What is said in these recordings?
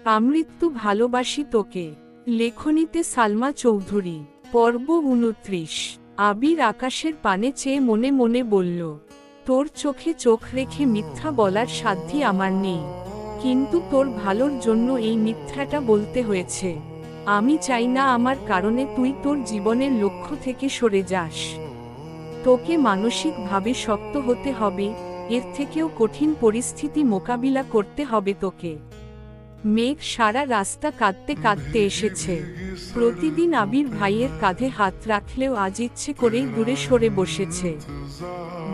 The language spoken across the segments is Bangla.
আমৃত্যু ভালোবাসি তোকে। লেখনীতে সালমা চৌধুরী। পর্ব ২৯। আবির আকাশের পানে চেয়ে মনে মনে বলল, তোর চোখে চোখ রেখে মিথ্যা বলার সাধ্যই আমার নেই, কিন্তু তোর ভালোর জন্য এই মিথ্যাটা বলতে হয়েছে। আমি চাই না আমার কারণে তুই তোর জীবনের লক্ষ্য থেকে সরে যাস। তোকে মানসিকভাবে শক্ত হতে হবে, এর থেকেও কঠিন পরিস্থিতি মোকাবিলা করতে হবে তোকে। মেঘ সারা রাস্তা কাঁদতে কাঁদতে এসেছে। প্রতিদিন আবির ভাইয়ের কাঁধে হাত রাখলেও আজ ইচ্ছে করেই দূরে সরে বসেছে।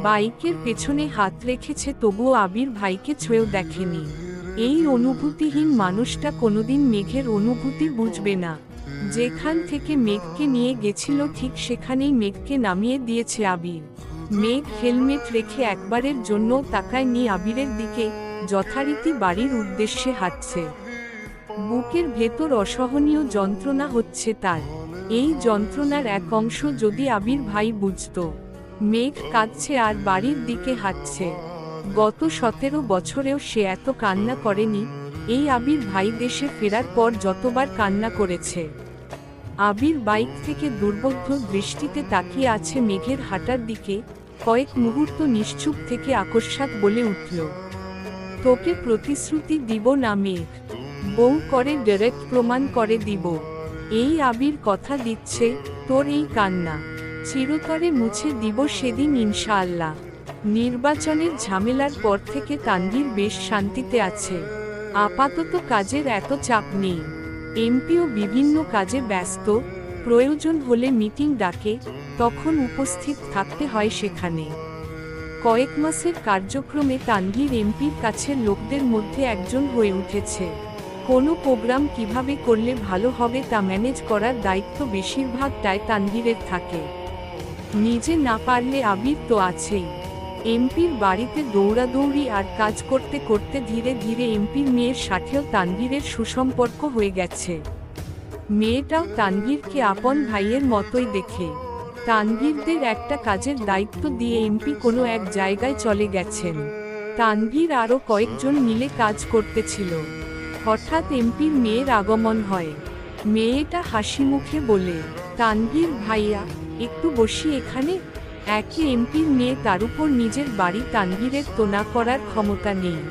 বাইকের পেছনে হাত রেখেছে, তবুও আবির ভাইকে ছুঁয়েও দেখেনি। এই অনুভূতিহীন মানুষটা কোনোদিন মেঘের অনুভূতি বুঝবে না। যেখান থেকে মেঘকে নিয়ে গেছিল ঠিক সেখানেই মেঘকে নামিয়ে দিয়েছে আবির। মেঘ হেলমেট রেখে একবারের জন্য তাকায়নি আবিরের দিকে, যথারীতি বাড়ির উদ্দেশ্যে হাঁটছে। বুকের ভেতর অসহনীয় যন্ত্রণা হচ্ছে তার। এই যন্ত্রণার এক অংশ যদি আবির ভাই বুঝত। মেঘ কাঁদছে আর বাড়ির দিকে হাঁটছে। গত ১৭ বছরেও সে এত কান্না করেনি। এই আবির ভাই দেশে ফেরার পর যতবার কান্না করেছে। আবির বাইক থেকে দুর্বোধ্য দৃষ্টিতে তাকিয়ে আছে মেঘের হাঁটার দিকে। কয়েক মুহূর্ত নিশ্চুপ থেকে আকস্মাৎ বলে উঠল, তোকে প্রতিশ্রুতি দিব না মেঘ, বউ করে ডাইরেক্ট প্রমাণ করে দিব। এই আবির কথা দিচ্ছে, তোর এই কান্না চিরতরে মুছে দিব সেদিন ইনশাআল্লাহ। নির্বাচনের ঝামেলার পর থেকে তানভীর বেশ শান্তিতে আছে। আপাতত কাজের এত চাপ নেই। এমপিও বিভিন্ন কাজে ব্যস্ত, প্রয়োজন হলে মিটিং ডাকে, তখন উপস্থিত থাকতে হয় সেখানে। কয়েক মাসের কার্যক্রমে তানভীর এমপির কাছের লোকদের মধ্যে একজন হয়ে উঠেছে। কোনো প্রোগ্রাম কিভাবে করলে ভালো হবে তা ম্যানেজ করার দায়িত্ব বেশিরভাগটাই তানভীরের থাকে। নিজে না পারলে আবির তো আছেই। এমপির বাড়িতে দৌড়াদৌড়ি আর কাজ করতে করতে ধীরে ধীরে এমপির মেয়ের সাথেও তানভীরের সুসম্পর্ক হয়ে গেছে। মেয়েটাও তানভীরকে আপন ভাইয়ের মতোই দেখে। তানভীরদের একটা কাজের দায়িত্ব দিয়ে এমপি কোনো এক জায়গায় চলে গেছেন। তানভীর আরও কয়েকজন মিলে কাজ করতেছিল। হঠাৎ এমপির মেয়ের আগমন হয়। মেয়েটা হাসি মুখে বলে, তানভীর ভাইয়া, একটু বসি এখানে। একই এমপির মেয়ে, তার উপর নিজের বাড়ি, তানভীরের তো না করার ক্ষমতা নেই।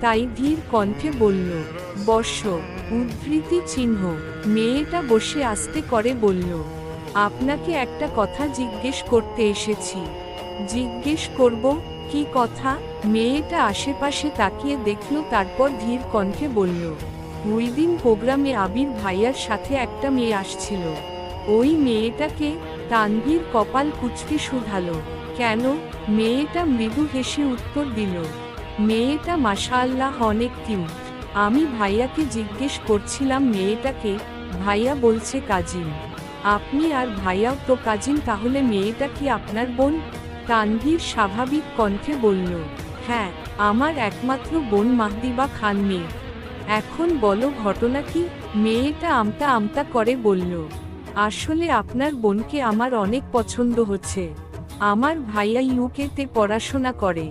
তাই ধীর কণ্ঠে বলল, বসো। উদ্ধৃতি চিহ্ন। মেয়েটা বসে আস্তে করে বলল, আপনাকে একটা কথা জিজ্ঞেস করতে এসেছি। জিজ্ঞেস করব? কি কথা? মেয়েটা আশেপাশে তাকিয়ে দেখল, তারপর ধীর কণ্ঠে বলল, ওই দিন প্রোগ্রামে আবির ভাইয়ার সাথে একটা মেয়ে আসছিল। ওই মেয়েটাকে? তানভীর কপাল কুঁচকে শুধালো, কেন? মেয়েটা মৃদু হেসে উত্তর দিল, মেয়েটা মাশাআল্লাহ অনেক কিউট। আমি ভাইয়াকে জিজ্ঞেস করছিলাম মেয়েটাকে, ভাইয়া বলছে কাজিন। আপনি আর ভাইয়াও তো কাজিন, তাহলে মেয়েটা কি আপনার বোন? তানভীর স্বাভাবিক কণ্ঠে বলল, হ্যাঁ, আমার একমাত্র বোন মাহদিবা খান মেয়ে। এখন বলো ঘটনা কি? মেয়েটা আমতা আমতা করে বলল, আসলে আপনার বোনকে আমার অনেক পছন্দ হচ্ছে। আমার ভাইয়া ইউকেতে পড়াশোনা করে।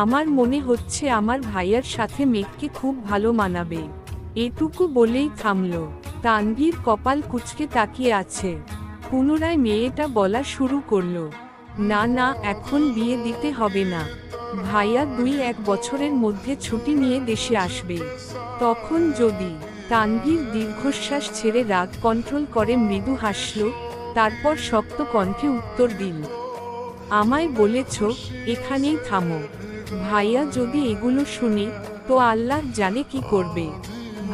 আমার মনে হচ্ছে আমার ভাইয়ার সাথে মেঘকে খুব ভালো মানাবে। এটুকু বলেই থামল। তানভীর কপাল কুঁচকে তাকিয়ে আছে। পুনরায় মেয়েটা বলা শুরু করল, না না, এখন বিয়ে দিতে হবে না। ভাইয়া ২-১ বছরের মধ্যে ছুটি নিয়ে দেশে আসবে, তখন যদি। তানভীর দীর্ঘশ্বাস ছেড়ে রাগ কন্ট্রোল করে মৃদু হাসল, তারপর শক্ত কণ্ঠে উত্তর দিল, আমায় বলেছ এখানেই থামো। ভাইয়া যদি এগুলো শুনে, তো আল্লাহ জানে কি করবে।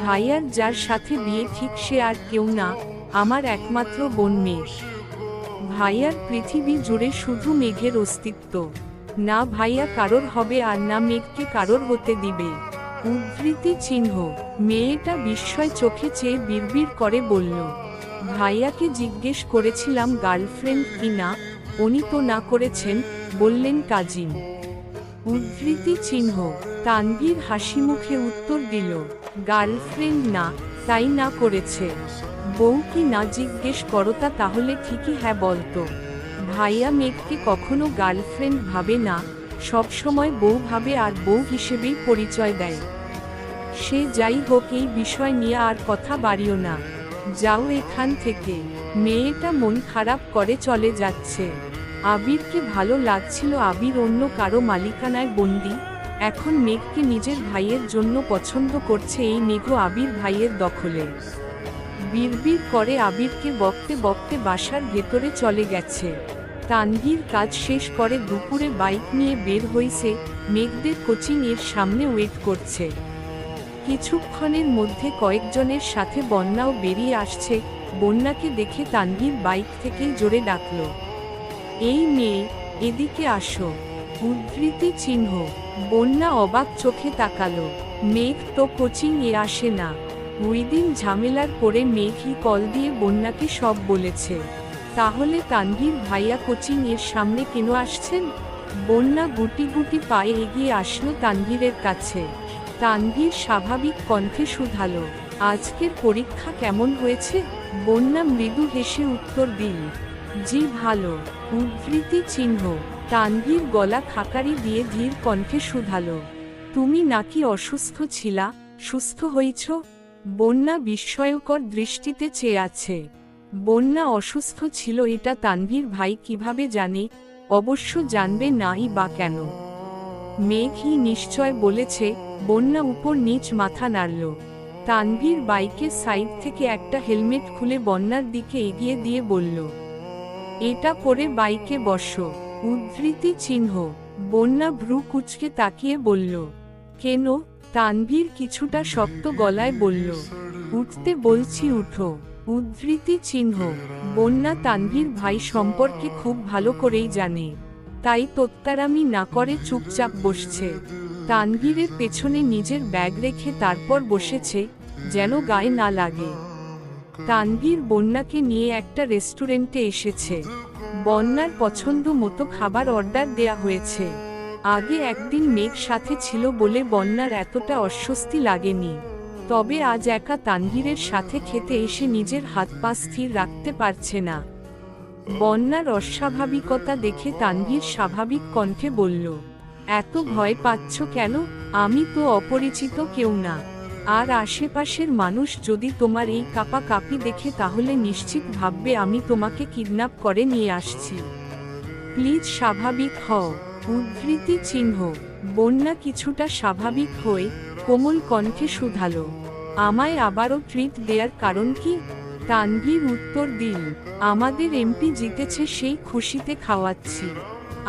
ভাইয়ার যার সাথে বিয়ে ঠিক সে আর কেউ না, আমার একমাত্র বোন মেঘ। ভাইয়ার পৃথিবী জুড়ে শুধু মেঘের অস্তিত্ব। না ভাইয়া কারোর হবে আর না মেঘকে কারোর হতে দিবে। উদ্ধৃতি চিহ্ন। মেয়েটা বিস্ময় চোখে চেয়ে বিড়বিড় করে বলল, ভাইয়াকে জিজ্ঞেস করেছিলাম গার্লফ্রেন্ড কি না, উনি তো না করেছেন, বললেন কাজিন। উদ্ধৃতি চিহ্ন। তানভীর হাসি মুখে উত্তর দিল, গার্লফ্রেন্ড না, তাই না করেছে। বউ কি না জিজ্ঞেস করতা তাহলে ঠিকই হ্যাঁ বলতো। ভাইয়া মেঘকে কখনো গার্লফ্রেন্ড ভাবে না, সব সময় বউ ভাবে আর বউ হিসেবেই পরিচয় দেয়। সে যাই হোক, এই বিষয় নিয়ে আর কথা বাড়িও না, যাও এখান থেকে। মেয়েটা মন খারাপ করে চলে যাচ্ছে। আবিরকে ভালো লাগছিল আবির অন্য কারো মালিকানায় বন্দি। এখন মেঘকে নিজের ভাইয়ের জন্য পছন্দ করছে, এই মেঘও আবির ভাইয়ের দখলে। বিড়বিড় করে আবিরকে বকতে বকতে বাসার ভেতরে চলে গেছে। তানভীর কাজ শেষ করে দুপুরে বাইক নিয়ে বের হইছে, মেঘদের কোচিং এর সামনে ওয়েট করছে। কিছুক্ষণের মধ্যে কয়েকজনের সাথে বন্যাও বেরিয়ে আসছে। বন্যাকে দেখে তানভীর বাইক থেকেই জোরে ডাকল, এই মেয়ে, এদিকে আসো। উদ্ধৃতি চিহ্ন। বন্যা অবাক চোখে তাকালো। মেঘ তো কোচিং এ আসে না। ওই দিন ঝামেলার পরে মেঘই কল দিয়ে বন্যাকে সব বলেছে। তাহলে তানভীর ভাইয়া কোচিং এর সামনে কেন আসছেন? বন্যা গুটি গুটি পায়ে এগিয়ে আসলো তানভীরের কাছে। তানভীর স্বাভাবিক কণ্ঠে শুধালো, আজকের পরীক্ষা কেমন হয়েছে? বন্যা মৃদু হেসে উত্তর দিল, জি ভালো। উদ্ধৃতি চিহ্ন। তানভীর গলা খাকারি দিয়ে ধীর কণ্ঠে শুধালো, তুমি নাকি অসুস্থ ছিলা, সুস্থ হইছ? বন্যা বিস্ময়কর দৃষ্টিতে চেয়ে আছে। বন্যা অসুস্থ ছিল এটা তানভীর ভাই কিভাবে জানে? অবশ্য জানবে নাই বা কেন? মেঘই নিশ্চয় বলেছে। বন্যা উপর নিচ মাথা নাড়ল। তানভীর বাইকের সাইড থেকে একটা হেলমেট খুলে বন্যার দিকে এগিয়ে দিয়ে বলল, এটা পরে বাইকে বসো। উদ্ধৃতি চিহ্ন। বন্যা ভ্রু কুঁচকে তাকিয়ে বলল, কেন? তানভীর কিছুটা শক্ত গলায় বলল, উঠতে বলছি উঠো। উদ্ধৃতি চিহ্ন। বন্যা তানভীর ভাই সম্পর্কে খুব ভালো করেই জানে, তাই তোত্তারামি না করে চুপচাপ বসছে। তানভীরের পেছনে নিজের ব্যাগ রেখে তারপর বসেছে, যেন গায়ে না লাগে। তানভীর বন্যাকে নিয়ে একটা রেস্টুরেন্টে এসেছে। বন্যার পছন্দ মতো খাবার অর্ডার দেয়া হয়েছে। আগে একদিন মেঘ সাথে ছিল বলে বন্যার এতটা অস্বস্তি লাগেনি, তবে আজ একা তানভীরের সাথে খেতে এসে নিজের হাত পা স্থির রাখতে পারছে না। বন্যার অস্বাভাবিকতা দেখে তানভীর স্বাভাবিক কণ্ঠে বলল, এত ভয় পাচ্ছ কেন? আমি তো অপরিচিত কেউ না, আর আশেপাশের মানুষ যদি তোমার এই কাঁপাকাঁপি দেখে তাহলে নিশ্চিত ভাববে আমি তোমাকে কিডন্যাপ করে নিয়ে আসছি। প্লিজ স্বাভাবিক হও। উদ্ধৃতি চিহ্ন। বন্যা কিছুটা স্বাভাবিক হয়ে কোমল কণ্ঠে শুধালো, আমায় আবারও ট্রিট দেয়ার কারণ কি? তানভীর উত্তর দিল, আমাদের এমপি জিতেছে, সেই খুশিতে খাওয়াচ্ছি।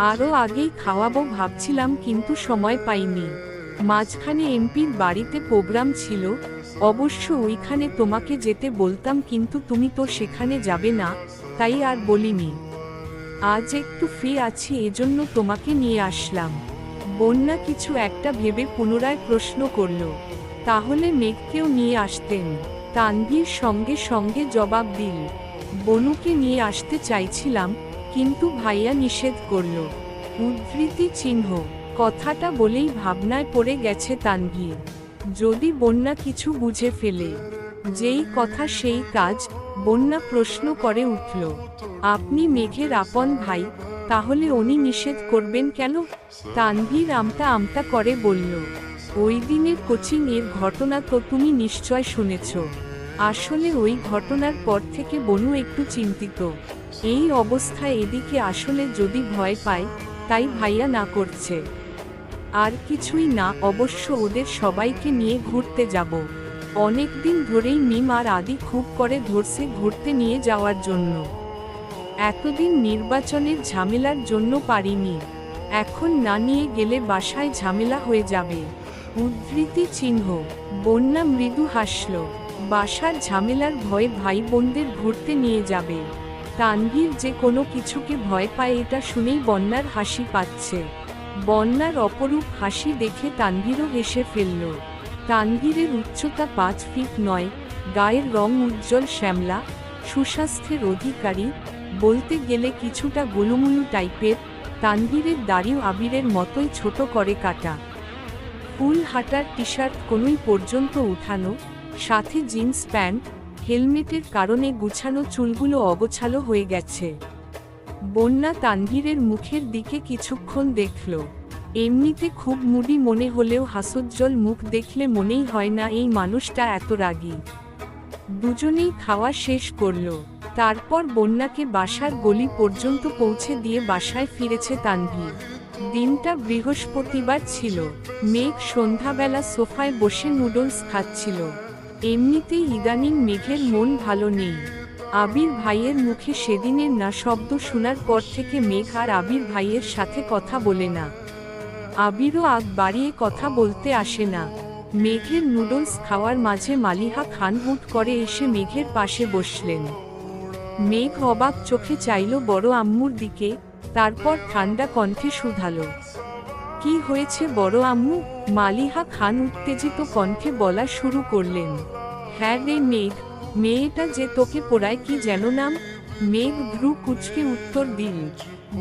আরও আগেই খাওয়াবো ভাবছিলাম কিন্তু সময় পাইনি। মাঝখানে এমপির বাড়িতে প্রোগ্রাম ছিল, অবশ্য ওইখানে তোমাকে যেতে বলতাম কিন্তু তুমি তো সেখানে যাবে না, তাই আর বলিনি। আজ একটু ফ্রি আছি এজন্য তোমাকে নিয়ে আসলাম। বন্যা কিছু একটা ভেবে পুনরায় প্রশ্ন করল, তাহলে মেঘকেও নিয়ে আসতেন? তানভীর সঙ্গে সঙ্গে জবাব দিল, বনুকে নিয়ে আসতে চাইছিলাম কিন্তু ভাইয়া নিষেধ করল। উদ্ধৃতি চিহ্ন। কথাটা বলেই ভাবনায় পড়ে গেছে তানভীর, যদি বন্যা কিছু বুঝে ফেলে। যেই কথা সেই কাজ। বন্যা প্রশ্ন করে উঠল, আপনি মেঘের আপন ভাই, তাহলে উনি নিষেধ করবেন কেন? তানভীর আমতা আমতা করে বলল, ওই দিনের কোচিং এর ঘটনা তো তুমি নিশ্চয় শুনেছ। আসলে ওই ঘটনার পর থেকে বনু একটু চিন্তিত। এই অবস্থায় এদিকে আসলে যদি ভয় পায়, তাই ভাইয়া না করছে। আর কিছুই না, অবশ্য ওদের সবাইকে নিয়ে ঘুরতে যাব। অনেকদিন ধরেই মিম আর আদি খুব করে ধরছে ঘুরতে নিয়ে যাওয়ার জন্য। এতদিন নির্বাচনের ঝামেলার জন্য পারিনি, এখন না নিয়ে গেলে বাসায় ঝামেলা হয়ে যাবে। উদ্ধৃতি চিহ্ন। বন্যা মৃদু হাসল, বাসার ঝামেলার ভয়ে ভাই বোনদের ঘুরতে নিয়ে যাবে। তানভীর যে কোনো কিছুকে ভয় পায় এটা শুনেই বন্যার হাসি পাচ্ছে। বন্যার অপরূপ হাসি দেখে তানভীরও হেসে ফেলল। তানভীরের উচ্চতা 5 ফিট 9, গায়ের রং উজ্জ্বল শ্যামলা, সুস্বাস্থ্যের অধিকারী, বলতে গেলে কিছুটা গোলুমুলু টাইপের। তানভীরের দাড়িও আবিরের মতোই ছোট করে কাটা। ফুল হাটার টি শার্ট কোনোই পর্যন্ত উঠানো, সাথে জিন্স প্যান্ট। হেলমেটের কারণে গুছানো চুলগুলো অগোছালো হয়ে গেছে। বন্যা তানভীরের মুখের দিকে কিছুক্ষণ দেখল, এমনিতে খুব মুডি মনে হলেও হাসুজ্জ্বল মুখ দেখলে মনেই হয় না এই মানুষটা এত রাগী। দুজনেই খাওয়া শেষ করল। তারপর বন্যাকে বাসার গলি পর্যন্ত পৌঁছে দিয়ে বাসায় ফিরেছে তানভীর। দিনটা বৃহস্পতিবার ছিল। মেঘ সন্ধ্যাবেলা সোফায় বসে নুডলস খাচ্ছিল। এমনিতেই ইদানিং মেঘের মন ভালো নেই। আবির ভাইয়ের মুখে সেদিনের না শব্দ শোনার পর থেকে মেঘ আর আবির ভাইয়ের সাথে কথা বলে না। আবিরও আগ বাড়িয়ে কথা বলতে আসে না। মেঘের নুডলস খাওয়ার মাঝে মালিহা খান হুট করে এসে মেঘের পাশে বসলেন। মেঘ অবাক চোখে চাইল বড় আম্মুর দিকে, তারপর ঠান্ডা কণ্ঠে শুধালো, কি হয়েছে বড় আম্মু? মালিহা খান উত্তেজিত কণ্ঠে বলা শুরু করলেন, হ্যাঁ রে মেঘ, মেয়েটা যে তোকে পড়ায় কি যেন নাম? মেঘ ভ্রু কুঁচকে উত্তর দিল,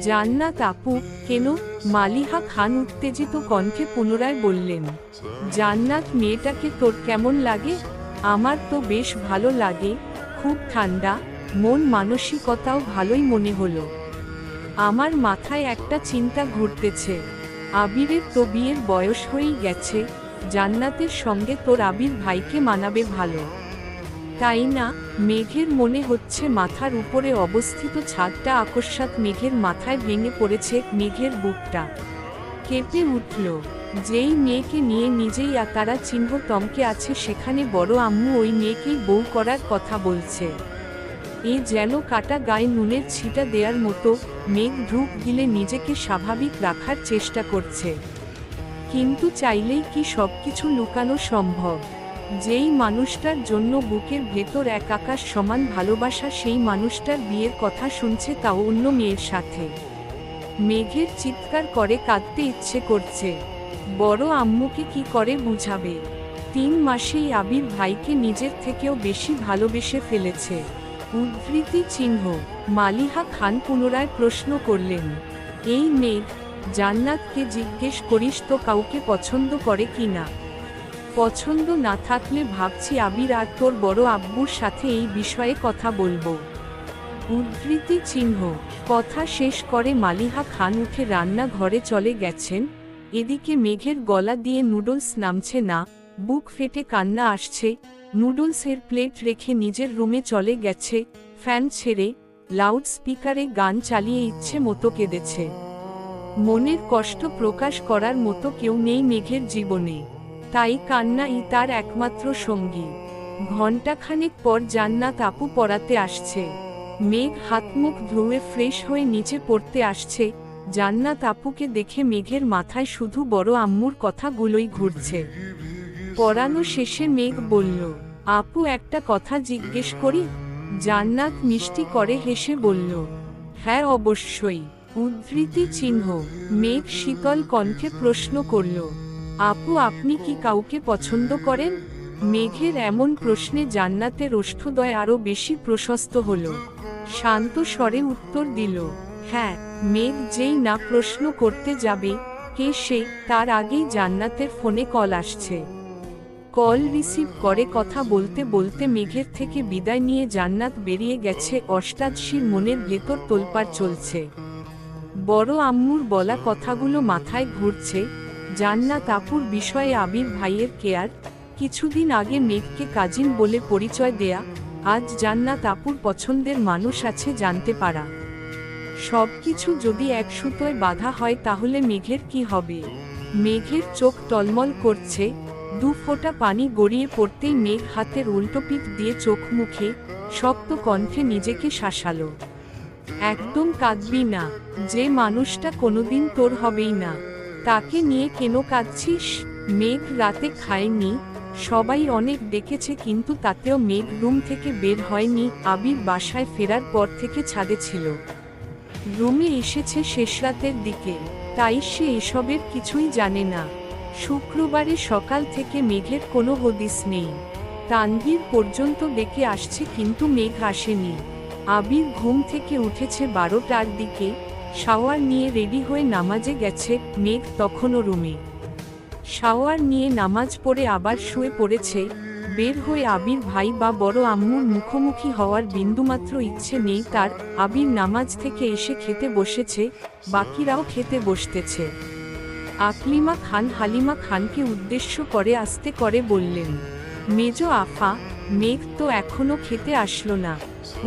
জান্নাত আপু। কেন? মালিহা খান উত্তেজিত কণ্ঠে পুনরায় বললেন, জান্নাত মেয়েটাকে তোর কেমন লাগে? আমার তো বেশ ভালো লাগে, খুব ঠান্ডা, মন মানসিকতাও ভালোই মনে হলো। আমার মাথায় একটা চিন্তা ঘুরতেছে, আবিরের তো বিয়ের বয়স হয়েই গেছে, জান্নাতের সঙ্গে তোর আবির ভাইকে মানাবে ভালো, তাই না? মেঘের মনে হচ্ছে মাথার উপরে অবস্থিত ছাদটা আকস্মাৎ মেঘের মাথায় ভেঙে পড়েছে। মেঘের বুকটা কেঁপে উঠল। যেই মেয়েকে নিয়ে নিজেই তারা চিহ্ন তমকে আছে সেখানে বড় আম্মু ওই মেয়েকেই বউ করার কথা বলছে। এ যেন কাটা গায়ে নুনের ছিটা দেওয়ার মতো। মেঘ ঢুক গিলে নিজেকে স্বাভাবিক রাখার চেষ্টা করছে, কিন্তু চাইলেই কি সবকিছু লুকানো সম্ভব? যেই মানুষটার জন্য বুকের ভেতর এক আকাশ সমান ভালোবাসা, সেই মানুষটার বিয়ের কথা শুনছে, তাও অন্য মেয়ের সাথে। মেঘের চিৎকার করে কাঁদতে ইচ্ছে করছে। বড় আম্মুকে কি করে বুঝাবে? 3 মাসেই আবির ভাইকে নিজের থেকেও বেশি ভালোবেসে ফেলেছে। উদ্ধৃতি চিহ্ন। মালিহা খান পুনরায় প্রশ্ন করলেন, এই মেঘ, জান্নাতকে জিজ্ঞেস করিস তো কাউকে পছন্দ করে কি না? পছন্দ না থাকলে ভাবছি আবির আর তোর বড় আব্বুর সাথে এই বিষয়ে কথা বলবো। উদ্ধৃতি চিহ্ন। কথা শেষ করে মালিহা খান উঠে রান্নাঘরে চলে গেছেন। এদিকে মেঘের গলা দিয়ে নুডলস নামছে না, বুক ফেটে কান্না আসছে। নুডলসের প্লেট রেখে নিজের রুমে চলে গেছে, ফ্যান ছেড়ে লাউড স্পিকারে গান চালিয়ে ইচ্ছে মতো কেঁদেছে। মনের কষ্ট প্রকাশ করার মতো কেউ নেই মেঘের জীবনে, তাই কান্নাই তার একমাত্র সঙ্গী। ঘণ্টাখানেক পর জান্নাত আপু পড়াতে আসছে। মেঘ হাত মুখ ধুয়ে ফ্রেশ হয়ে নিচে পড়তে আসছে। জান্নাত আপুকে দেখে মেঘের মাথায় শুধু বড় আম্মুর কথাগুলোই ঘুরছে। পড়ানো শেষে মেঘ বলল, আপু একটা কথা জিজ্ঞেস করি? জান্নাত মিষ্টি করে হেসে বলল, হ্যাঁ অবশ্যই। উদ্ধৃতি চিহ্ন। মেঘ শীতল কণ্ঠে প্রশ্ন করল, আপু আপনি কি কাউকে পছন্দ করেন? মেঘের এমন প্রশ্নে জান্নাতের ওষ্ঠদ্বয় আরও বেশি প্রশস্ত হল। শান্ত স্বরে উত্তর দিল, হ্যাঁ। মেঘ যেই না প্রশ্ন করতে যাবে কে সে, তার আগেই জান্নাতের ফোনে কল আসছে। কল রিসিভ করে কথা বলতে বলতে মেঘের থেকে বিদায় নিয়ে জান্নাত বেরিয়ে গেছে। অষ্টাদশীর মনের ভেতর তোলপাড় চলছে। বড় আম্মুর বলা কথাগুলো মাথায় ঘুরছে। জান্নাত আপুর বিষয়ে আবির ভাইয়ের কেয়ার, কিছুদিন আগে মেঘকে কাজিন বলে পরিচয় দেয়া, আজ জান্নাত আপুর পছন্দের মানুষ আছে জানতে পারা। সবকিছু যদি এক সুতোয় বাঁধা হয় তাহলে মেঘের কি হবে? মেঘের চোখ টলমল করছে। 2 ফোঁটা পানি গড়িয়ে পড়তেই মেঘ হাতের উল্টো পিঠ দিয়ে চোখ মুখে শক্ত কণ্ঠে নিজেকে শাসালো, একদম কাঁদবি না। যে মানুষটা কোনোদিন তোর হবেই না, তাকে নিয়ে কেন কাঁদছিস? মেঘ রাতে খায়নি, সবাই অনেক ডেকেছে কিন্তু তাতেও মেঘ রুম থেকে বের হয়নি। আবির বাসায় ফেরার পর থেকে ছাদে ছিল। রুমে এসেছে শেষ রাতের দিকে, তাই সে এসবের কিছুই জানে না। শুক্রবারে সকাল থেকে মেঘের কোনো হদিস নেই। তানভীর পর্যন্ত ডেকে আসছে কিন্তু মেঘ আসেনি। আবির ঘুম থেকে উঠেছে 12টার দিকে, শাওয়ার নিয়ে রেডি হয়ে নামাজে গেছে। মেঘ তখনও রুমে। শাওয়ার নিয়ে নামাজ পড়ে আবার শুয়ে পড়েছে। বের হয়ে আবির ভাই বা বড় আম্মুর মুখোমুখি হওয়ার বিন্দুমাত্র ইচ্ছে নেই তার। আবির নামাজ থেকে এসে খেতে বসেছে, বাকিরাও খেতে বসতেছে। আকলিমা খান হালিমা খানকে উদ্দেশ্য করে আস্তে করে বললেন, মেজ আফা, মেঘ তো এখনো খেতে আসলো না।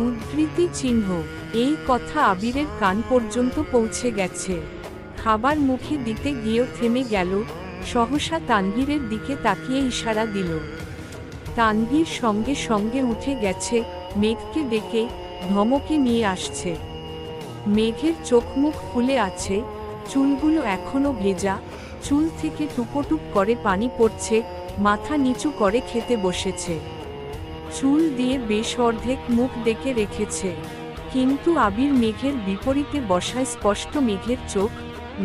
উদ্ধৃতি চিহ্ন। এই কথা আবিরের কান পর্যন্ত পৌঁছে গেছে। খাবার মুখে দিতে গিয়েও থেমে গেল, সহসা তানভীরের দিকে তাকিয়ে ইশারা দিল। তানভীর সঙ্গে সঙ্গে উঠে গেছে, মেঘকে ডেকে ধমকে নিয়ে আসছে। মেঘের চোখ মুখ ফুলে আছে, চুলগুলো এখনো ভেজা, চুল থেকে টুপটুপ করে পানি পড়ছে, মাথা নিচু করে খেতে বসেছে। চুল দিয়ে বেশ অর্ধেক মুখ ডেকে রেখেছে, কিন্তু আবির মেঘের বিপরীতে বসায় স্পষ্ট মেঘের চোখ,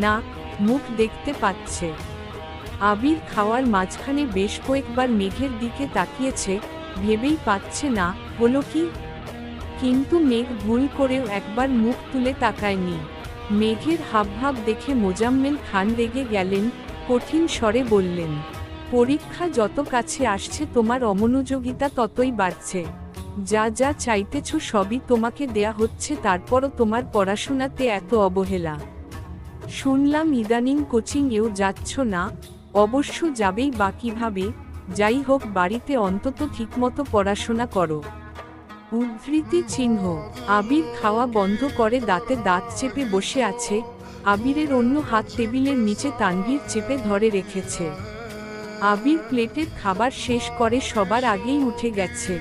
নাক, মুখ দেখতে পাচ্ছে। আবির খাওয়ার মাঝখানে বেশ কয়েকবার মেঘের দিকে তাকিয়েছে, ভেবেই পাচ্ছে না হলো কি, কিন্তু মেঘ ভুল করেও একবার মুখ তুলে তাকায়নি। মেঘের হাবভাব দেখে মোজাম্মেল খান রেগে গেলেন, কঠিন স্বরে বললেন, পরীক্ষা যত কাছে আসছে তোমার অমনোযোগিতা ততই বাড়ছে। যা যা চাইতেছ সবই তোমাকে দেয়া হচ্ছে, তারপরও তোমার পড়াশোনাতে এত অবহেলা। শুনলাম ইদানিং কোচিংয়েও যাচ্ছ না। অবশ্য যাবেই বা কিভাবে, যাই হোক বাড়িতে অন্তত ঠিকমতো পড়াশোনা করো। উদ্ধৃতি চিহ্ন। আবির খাওয়া বন্ধ করে দাঁতে দাঁত চেপে বসে আছে, আবিরের অন্য হাত টেবিলের নিচে তানভীর চেপে ধরে রেখেছে। আবির প্লেটের খাবার শেষ করে সবার আগেই উঠে গেছে,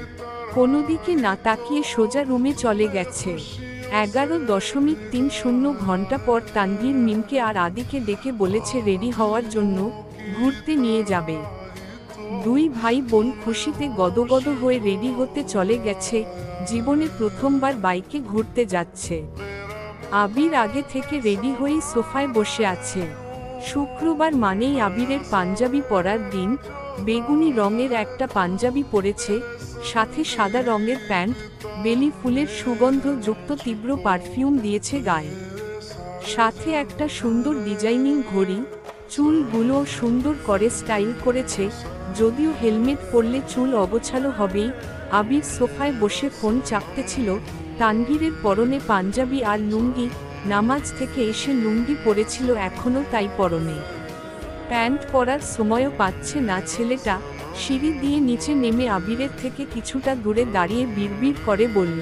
কোনো দিকে না তাকিয়ে সোজা রুমে চলে গেছে। 11.30 ঘন্টা পর তানভীর মিমকে আর আদিকে ডেকে বলেছে রেডি হওয়ার জন্য, ঘুরতে নিয়ে যাবে। দুই ভাই বোন খুশিতে গদগদ হয়ে রেডি হতে চলে গেছে, জীবনে প্রথমবার বাইকে ঘুরতে যাচ্ছে। আবির আগে থেকে রেডি হয়েই সোফায় বসে আছে। শুক্রবার মানেই আবিরের পাঞ্জাবি পরার দিন। বেগুনি রঙের একটা পাঞ্জাবি পরেছে, সাথে সাদা রঙের প্যান্ট, বেলি ফুলের সুগন্ধযুক্ত তীব্র পারফিউম দিয়েছে গায়ে। সাথে একটা সুন্দর ডিজাইনিং ঘড়ি, চুলগুলো সুন্দর করে স্টাইল করেছে, যদিও হেলমেট পরলে চুল অগোছালো হবেই। আবির সোফায় বসে ফোন চাপতেছিল, তানভীরের পরনে পাঞ্জাবি আর লুঙ্গি, নামাজ থেকে এসে লুঙ্গি পরেছিল এখনও তাই পরনে। প্যান্ট পরার সময়ও পাচ্ছে না ছেলেটা। সিঁড়ি দিয়ে নিচে নেমে আবিরের থেকে কিছুটা দূরে দাঁড়িয়ে বিড়বিড় করে বলল,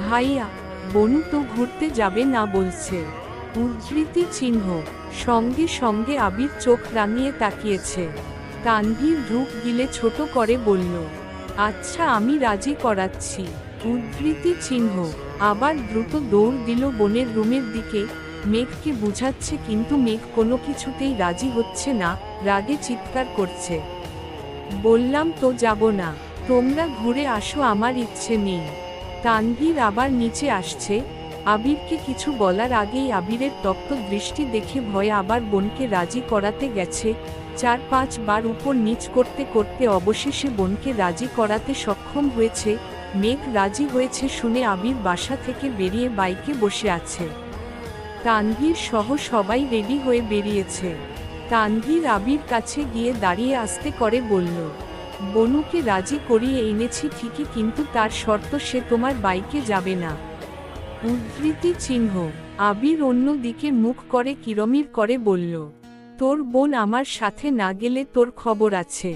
ভাইয়া, বনু তো ঘুরতে যাবে না বলছে। উদ্ধৃতি চিহ্ন। সঙ্গে সঙ্গে আবির চোখ রাঙিয়ে তাকিয়েছে। তানভীর ঢুক গিলে ছোট করে বলল, আচ্ছা আমি রাজি করাচ্ছি। উদ্ধৃতি চিহ্ন। আবার দ্রুত দৌড় দিল বোনের রুমের দিকে, মেঘকে বুঝাচ্ছে, কিন্তু মেঘ কোনো কিছুতেই রাজি হচ্ছে না, রাগে চিৎকার করছে, বললাম তো যাব না, তোমরা ঘুরে আসো, আমার ইচ্ছে নেই। তানভীর আবার নিচে আসছে। আবিরকে কিছু বলার আগেই আবিরের তপ্ত দৃষ্টি দেখে ভয়ে আবার বোনকে রাজি করাতে গেছে। 4-5 বার উপর নিচ করতে করতে অবশেষে বোনকে রাজি করাতে সক্ষম হয়েছে। মেঘ রাজি হয়েছে শুনে আবির বাসা থেকে বেরিয়ে বাইকে বসে আছে। তানভীর সহ সবাই রেডি হয়ে বেরিয়েছে। তানভীর আবির কাছে গিয়ে দাঁড়িয়ে আস্তে করে বলল, বনুকে রাজি করিয়ে এনেছি ঠিকই, কিন্তু তার শর্ত সে তোমার বাইকে যাবে না। উদ্ধৃতি চিহ্ন। আবির অন্য দিকে মুখ করে কিরমির করে বলল, তোর বোন আমার সাথে না গেলে তোর খবর আছে।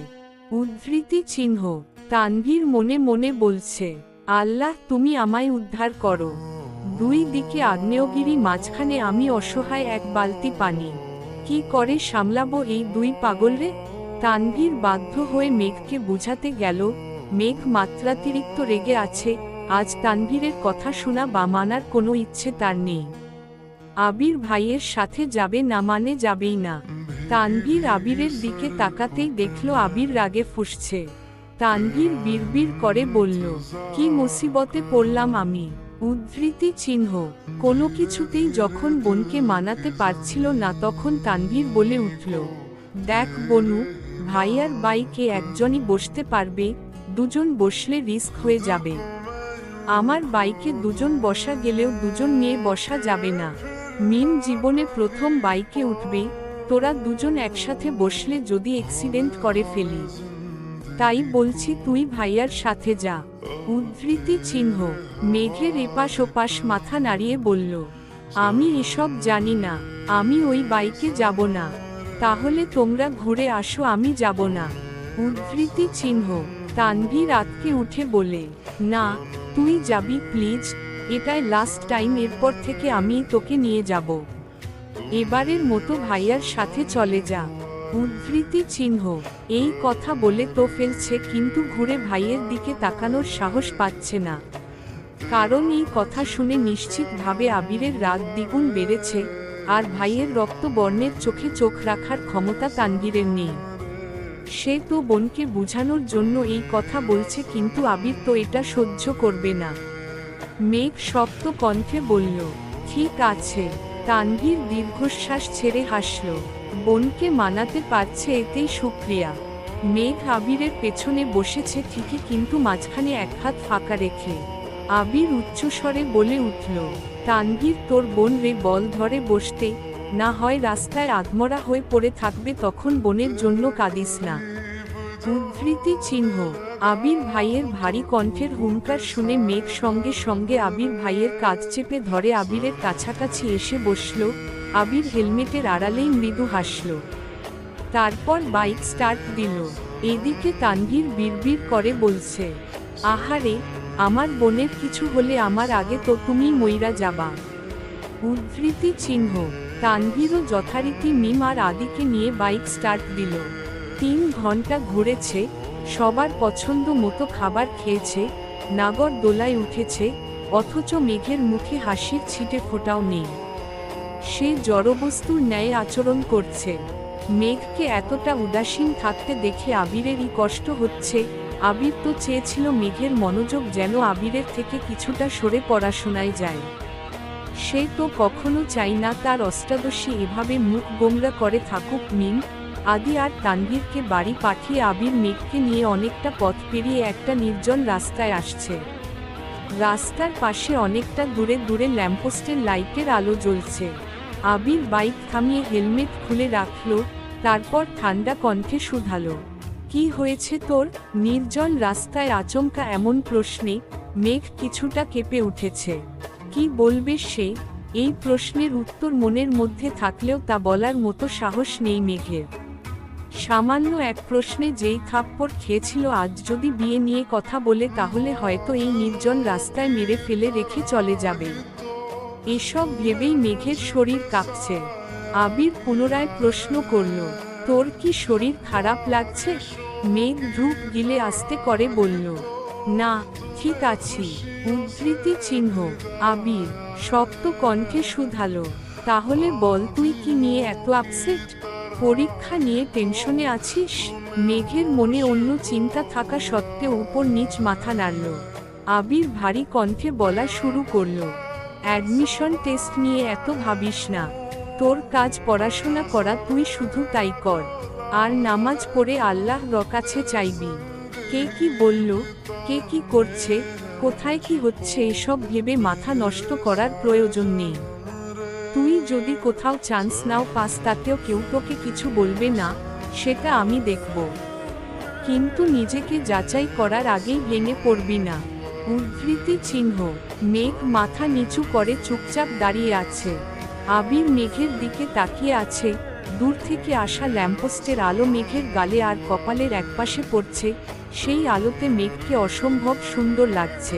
উদ্ধৃতি চিহ্ন। তানভীর মনে মনে বলছে, আল্লাহ তুমি আমায় উদ্ধার করো। দুই দিকে আগ্নেয়গিরি, মাঝখানে আমি অসহায় এক বালতি পানি। কি করে সামলাবো এই দুই পাগলরে? তানভীর বাধ্য হয়ে মেঘকে বুঝাতে গেল। মেঘ মাত্রাতিরিক্ত রেগে আছে, আজ তানভীরের কথা শোনা বা মানার কোনো ইচ্ছে তার নেই। আবির ভাইয়ের সাথে যাবে না মানে যাবেই না। তানভীর আবিরের দিকে তাকাতেই দেখল আবির রাগে ফুঁসছে। তানভীর বিড়বিড় করে বলল, কি মুসিবতে পড়লাম আমি। উদ্ধৃতি চিহ্ন। কোনো কিছুতেই যখন বোনকে মানাতে পারছিল না তখন তানভীর বলে উঠল, দেখ বনু, ভাইয়ার বাইকে একজনই বসতে পারবে, দুজন বসলে রিস্ক হয়ে যাবে। আমার বাইকে দুজন বসা গেলেও দুজন নিয়ে বসা যাবে না। মিম জীবনে প্রথম বাইকে উঠবে, তোরা দুজন একসাথে বসলে যদি অ্যাক্সিডেন্ট করে ফেলি, তাই বলছি তুই ভাইয়ার সাথে যা। উদ্ধৃতি চিহ্ন। মেঘের এপাশ ওপাশ মাথা নাড়িয়ে বলল, আমি এসব জানি না, আমি ওই বাইকে যাব না। তাহলে তোমরা ঘুরে আসো, আমি যাব না। উদ্ধৃতি চিহ্ন। তানভীর আঁতকে উঠে বলে, না তুই যাবি প্লিজ, এটাই লাস্ট টাইম, এরপর থেকে আমি তোকে নিয়ে যাব। এবারের মতো ভাইয়ার সাথে চলে যা। উদ্ধৃতি চিহ্ন। এই কথা বলে তো ফেলছে, কিন্তু ঘুরে ভাইয়ের দিকে তাকানোর সাহস পাচ্ছে না। কারণ এই কথা শুনে নিশ্চিতভাবে আবিরের রাগ দ্বিগুণ বেড়েছে, আর ভাইয়ের রক্তবর্ণের চোখে চোখ রাখার ক্ষমতা তানভীরের নেই। সে তো বোনকে বোঝানোর জন্য এই কথা বলছে, কিন্তু আবির তো এটা সহ্য করবে না। মেঘ শক্ত কণ্ঠে বলল, ঠিক আছে। তানভীর দীর্ঘশ্বাস ছেড়ে হাসল। বোনকে মানাতে পারছে, এতেই শুকরিয়া। মেঘ আবিরের পেছনে বসেছে ঠিকই, কিন্তু মাঝখানে এক হাত ফাঁকা রেখে। আবির উচ্চস্বরে বলে উঠল, তানভীর তোর বোন রে, বল ধরে বসতে, না হয় রাস্তায় আধমরা হয়ে পড়ে থাকবে, তখন বোনের জন্য কাঁদিস না। উদ্ধৃতি চিহ্ন। আবির ভাইয়ের ভারী কণ্ঠের হুঙ্কার শুনে মেঘ সঙ্গে সঙ্গে আবির ভাইয়ের কাঁধ চেপে ধরে আবিরের কাছাকাছি এসে বসল। আবির হেলমেটের আড়ালেই মৃদু হাসল। তারপর বাইক স্টার্ট দিল। এদিকে তানভীর বিড়বিড় করে বলছে, আহারে, আমার বোনের কিছু হলে আমার আগে তো তুমি মইরা যাবা। উদ্ধৃতি চিহ্ন। তানভীরও যথারীতি মিম আর আদিকে নিয়ে বাইক স্টার্ট দিল। 3 ঘন্টা ঘুরেছে, সবার পছন্দ মতো খাবার খেয়েছে, নাগর দোলায় উঠেছে, অথচ মেঘের মুখে হাসির ছিটে ফোঁটাও নেই। সে জড়বস্তুর ন্যায় আচরণ করছে। মেঘকে এতটা উদাসীন থাকতে দেখে আবিরেরই কষ্ট হচ্ছে। আবির তো চেয়েছিল মেঘের মনোযোগ যেন আবিরের থেকে কিছুটা সরে পড়াশোনায় যায়। সে তো কখনো চাই না তার অষ্টাদশী এভাবে মুখ গোমরা করে থাকুক। মিম, আদি আর তানভীরকে বাড়ি পাঠিয়ে আবির মেঘকে নিয়ে অনেকটা পথ পেরিয়ে একটা নির্জন রাস্তায় আসছে। রাস্তার পাশে অনেকটা দূরে দূরে ল্যাম্পপোস্টের লাইটের আলো জ্বলছে। আবির বাইক থামিয়ে হেলমেট খুলে রাখল, তারপর ঠান্ডা কণ্ঠে শুধালো, কি হয়েছে তোর? নির্জন রাস্তায় আচমকা এমন প্রশ্নে মেঘ কিছুটা কেঁপে উঠেছে। কি বলবে সে? এই প্রশ্নের উত্তর মনের মধ্যে থাকলেও তা বলার মতো সাহস নেই মেঘের। সামান্য এক প্রশ্নে যেই থাপ্পড় খেয়েছিল, আজ যদি বিয়ে নিয়ে কথা বলে তাহলে হয়তো এই নির্জন রাস্তায় মেরে ফেলে রেখে চলে যাবে। এসব ভেবেই মেঘের শরীর কাঁপছে। আবির পুনরায় প্রশ্ন করল, তোর কি শরীর খারাপ লাগছে? মেঘ ধূপ গিলে আস্তে করে বলল, না, ঠিক আছি। উদ্ধৃতি চিহ্ন। আবির শক্ত কণ্ঠে শুধালো, তাহলে বল তুই কি নিয়ে এত আপসেট? পরীক্ষা নিয়ে টেনশনে আছিস? মেঘের মনে অন্য চিন্তা থাকা সত্ত্বেও উপর নিচ মাথা নাড়ল। আবির ভারী কণ্ঠে বলা শুরু করল, অ্যাডমিশন টেস্ট নিয়ে এত ভাবিস না। তোর কাজ পড়াশোনা করা, তুই শুধু তাই কর। আর নামাজ পড়ে আল্লাহর কাছে চাইবি। কে কি বলল, কে কি করছে, কোথায় কি হচ্ছে, এসব ভেবে মাথা নষ্ট করার প্রয়োজন নেই। তুই যদি কোথাও চান্স নাও পাস, তাতেও কেউ তোকে কিছু বলবে না, সেটা আমি দেখব। কিন্তু নিজেকে যাচাই করার আগেই ভেঙে পড়বি না। উদ্ধৃতি চিহ্ন। মেঘ মাথা নিচু করে চুপচাপ দাঁড়িয়ে আছে। আবির মেঘের দিকে তাকিয়ে আছে। দূর থেকে আসা ল্যাম্পপোস্টের আলো মেঘের গালে আর কপালের একপাশে পড়ছে। সেই আলোতে মেঘকে অসম্ভব সুন্দর লাগছে।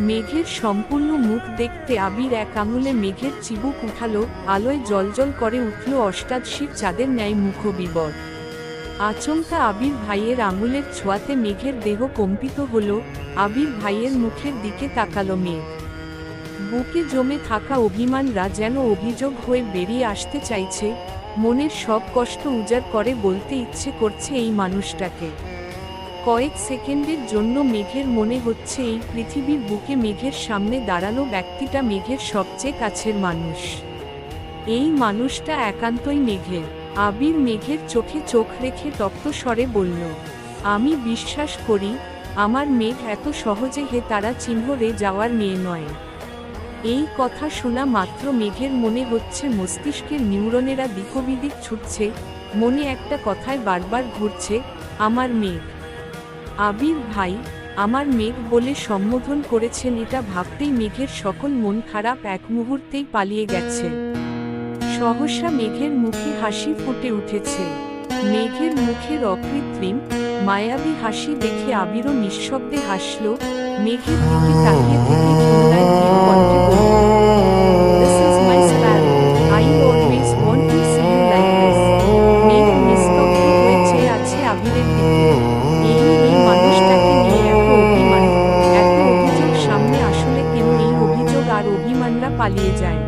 মেঘের সম্পূর্ণ মুখ দেখতে আবির এক আঙুলে মেঘের চিবুক উঠালো। আলোয় জ্বলজ্বল করে উঠল অষ্টাদশীর চাঁদের ন্যায় মুখবিবর। আচমকা আবির ভাইয়ের আঙুলের ছোঁয়াতে মেঘের দেহ কম্পিত হলো। আবির ভাইয়ের মুখের দিকে তাকালো মেঘ। বুকে জমে থাকা অভিমানরা যেন অভিযোগ হয়ে বেরিয়ে আসতে চাইছে। মনের সব কষ্ট উজাড় করে বলতে ইচ্ছে করছে এই মানুষটাকে। কয়েক সেকেন্ডের জন্য মেঘের মনে হচ্ছে এই পৃথিবীর বুকে মেঘের সামনে দাঁড়ানো ব্যক্তিটা মেঘের সবচেয়ে কাছের মানুষ। এই মানুষটা একান্তই মেঘের। আবির মেঘের চোখে চোখ রেখে তপ্ত স্বরে বলল, আমি বিশ্বাস করি আমার মেঘ এত সহজে তারা চিহ্নে যাওয়ার মেয়ে নয়। এই কথা শোনা মাত্র মেঘের মনে হচ্ছে মস্তিষ্কের নিউরনেরা দিকবিদিক ছুটছে। মনে একটা কথায় বারবার ঘুরছে, আমার মেঘ। আবির ভাই, আমার মেঘ বলে সম্বোধন করেছেন, এটা ভাবতেই মেঘের সকল মন খারাপ এক মুহূর্তেই পালিয়ে গেছে। সহসা মেঘের মুখে হাসি ফুটে উঠেছে। মেঘের মুখের অকৃত্রিম মায়াবী হাসি দেখে আবিরও নিঃশব্দে হাসল। মেঘের দিকে তাকিয়ে থেকে পুনরায় ধীর কণ্ঠে বলল, "This is my sparrow. I always want to see you like this." মেঘ নিস্তব্ধ হয়ে চেয়ে আছে আবিরের দিকে। এই মানুষটাকে নিয়ে এত অভিমান, এত অভিযোগ সামনে, আসলে কেন এই অভিযোগ আর অভিমানরা পালিয়ে যায়?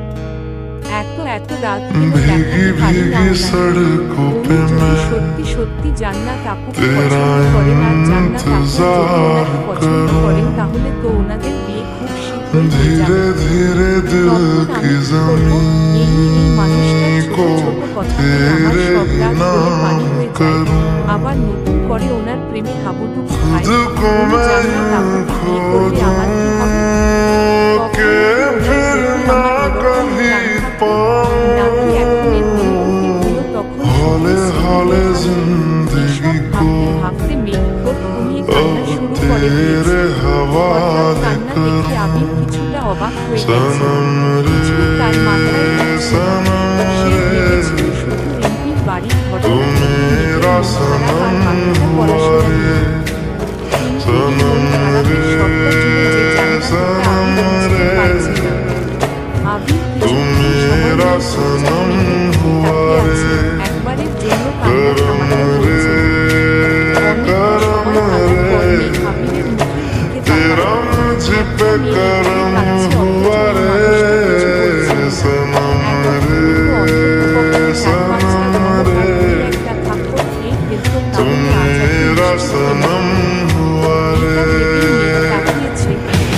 এত রাত কেন দেখাতে পারি না ওনাকে? সত্যি সত্যি জান্নাত আপুকে পছন্দ করেন আর জান্নাত আপু যদি ওনাকে পছন্দ করেন তাহলে তো ওনাদের বিয়ে খুব শীঘ্রই হয়ে যাবে। তখন আমি কি করব? এই মানুষটার ছোট ছোট কথাতে আমার সব রাত বলে পানি হয়ে যায়। আবার নতুন করে ওনার প্রেমে হাবুডুবু খায়। উনি জান্নাত আপুকে বিয়ে করলে আমার কি হবে? ভাবতে মেঘ ঠোঁট ঘুমিয়ে কান্না শুরু করে দিয়েছে। কান্না দেখে আমি কিছুটা অবাক হয়ে গেছি। কিছু তার মাথায় ঢুকছে না। সে ভেবেছিল শুধু এমপির বাড়ির ঘটনা খারাপ আর বাকিটা পড়াশোনা নিয়ে। কিন্তু মন খারাপের সবটা জুড়ে যে জান্নাতটা আমি বুঝতে পারছি না। আবির কিছুক্ষণ সময় নিয়ে চুপচাপ মেঘের দিকে তাকিয়ে আছে। একবারের জন্য কান্না থামাতে বলছে। অনেকটা সময় কাটার পর মেঘ আবিরের মুখের দিকে তাকায়। মেঘের দিকে তাকিয়ে একটা থাপ্পড় খেয়ে ফেলত তাহলে আজ তাকিয়েছে।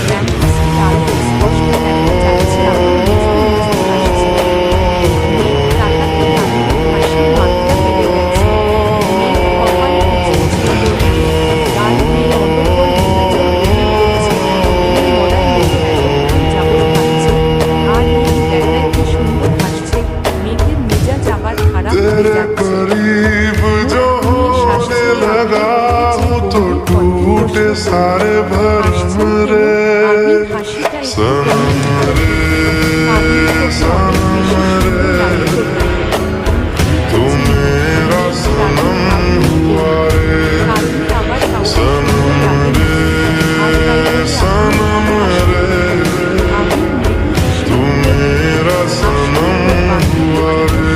ক্যাম্পাসকে আরো স্পষ্ট দেখা যাচ্ছে। আমার নিজেও নিজে হাসছে। মেঘ তাকাতে আবিরের হাসির মাত্রা বেড়ে গেছে। মেঘ কপালে কুচকুচে দৌড়ে গাল বেয়ে অনর্গল বিনোদন প্রেমে পড়ছে। এই মরার লোক এতক্ষণ যাবৎ কাঁদছে আর এই বেলায় কি সুন্দর হাসছে। মেঘের মেজাজ আবার খারাপ হয়ে যাচ্ছে। सारे भरम रे तू मेरा सनम हुआ रे सनम रे सनम रे तू मेरा सनम हुआ रे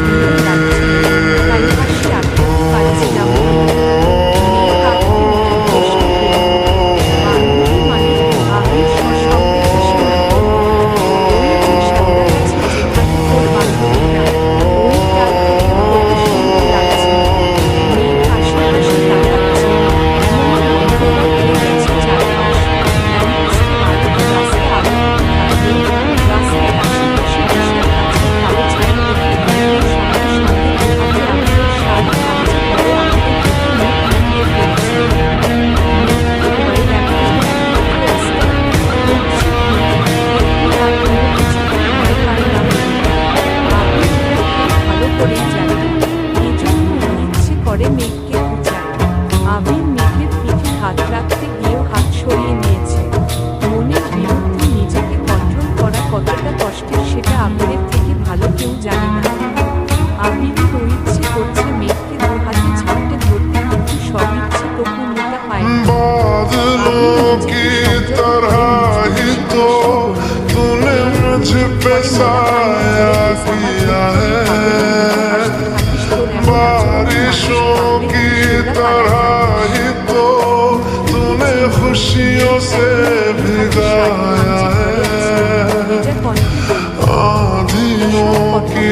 साया किया है बारिशों की तरह ही तो तूने खुशियों से भिगाया है आंधियों की